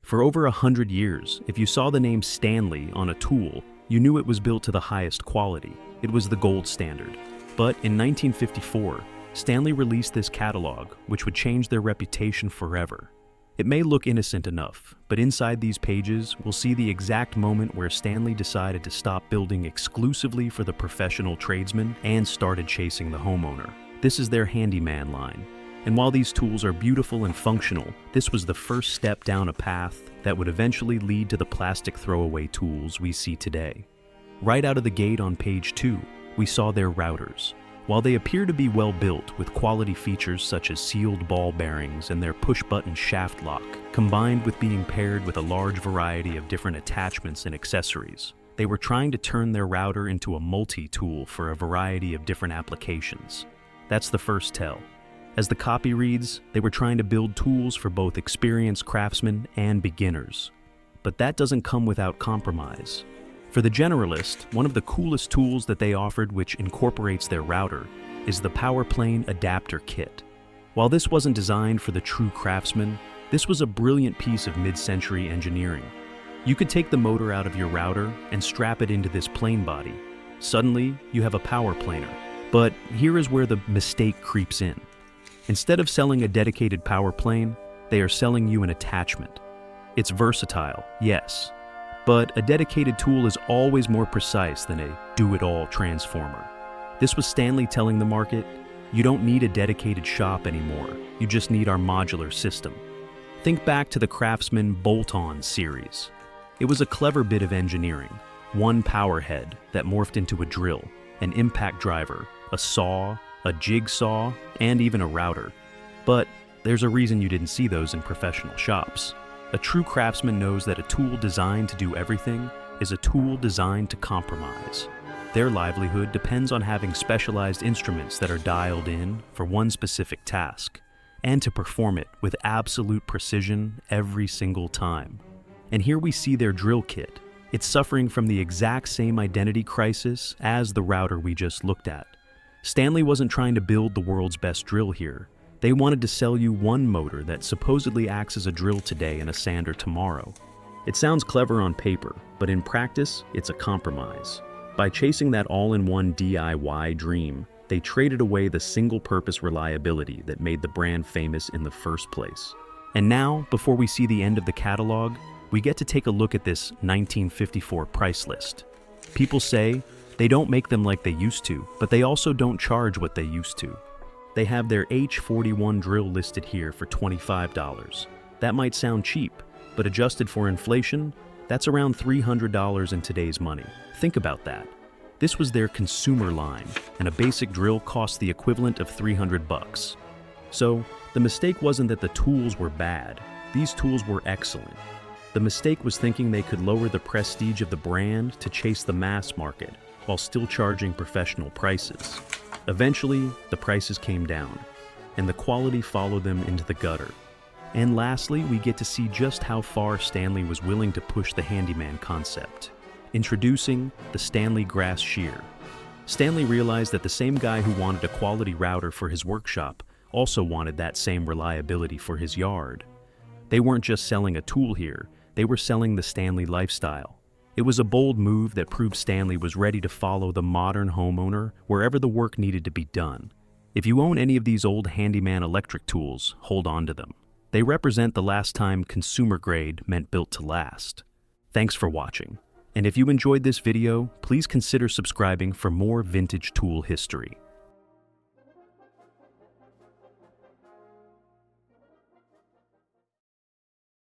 For over 100 years, if you saw the name Stanley on a tool, you knew it was built to the highest quality. It was the gold standard. But in 1954, Stanley released this catalog, which would change their reputation forever. It may look innocent enough, but inside these pages, we'll see the exact moment where Stanley decided to stop building exclusively for the professional tradesman and started chasing the homeowner. This is their handyman line. And while these tools are beautiful and functional, this was the first step down a path that would eventually lead to the plastic throwaway tools we see today. Right out of the gate on page 2, we saw their routers. While they appear to be well built with quality features such as sealed ball bearings and their push-button shaft lock, combined with being paired with a large variety of different attachments and accessories, they were trying to turn their router into a multi-tool for a variety of different applications. That's the first tell. As the copy reads, they were trying to build tools for both experienced craftsmen and beginners. But that doesn't come without compromise. For the generalist, one of the coolest tools that they offered, which incorporates their router, is the Power Plane Adapter Kit. While this wasn't designed for the true craftsman, this was a brilliant piece of mid-century engineering. You could take the motor out of your router and strap it into this plane body. Suddenly, you have a power planer. But here is where the mistake creeps in. Instead of selling a dedicated power plane, they are selling you an attachment. It's versatile, yes, but a dedicated tool is always more precise than a do-it-all transformer. This was Stanley telling the market, you don't need a dedicated shop anymore, you just need our modular system. Think back to the Craftsman Bolt-On series. It was a clever bit of engineering. One power head that morphed into a drill, an impact driver, a saw, a jigsaw, and even a router. But there's a reason you didn't see those in professional shops. A true craftsman knows that a tool designed to do everything is a tool designed to compromise. Their livelihood depends on having specialized instruments that are dialed in for one specific task, and to perform it with absolute precision every single time. And here we see their drill kit. It's suffering from the exact same identity crisis as the router we just looked at. Stanley wasn't trying to build the world's best drill here. They wanted to sell you one motor that supposedly acts as a drill today and a sander tomorrow. It sounds clever on paper, but in practice, it's a compromise. By chasing that all-in-one DIY dream, they traded away the single-purpose reliability that made the brand famous in the first place. And now, before we see the end of the catalog, we get to take a look at this 1954 price list. People say they don't make them like they used to, but they also don't charge what they used to. They have their H41 drill listed here for $25. That might sound cheap, but adjusted for inflation, that's around $300 in today's money. Think about that. This was their consumer line, and a basic drill cost the equivalent of $300. So, the mistake wasn't that the tools were bad. These tools were excellent. The mistake was thinking they could lower the prestige of the brand to chase the mass market, while still charging professional prices. Eventually, the prices came down, and the quality followed them into the gutter. And lastly, we get to see just how far Stanley was willing to push the handyman concept. Introducing the Stanley Grasshear. Stanley realized that the same guy who wanted a quality router for his workshop also wanted that same reliability for his yard. They weren't just selling a tool here, they were selling the Stanley lifestyle. It was a bold move that proved Stanley was ready to follow the modern homeowner wherever the work needed to be done. If you own any of these old handyman electric tools, hold on to them. They represent the last time consumer grade meant built to last. Thanks for watching. And if you enjoyed this video, please consider subscribing for more vintage tool history.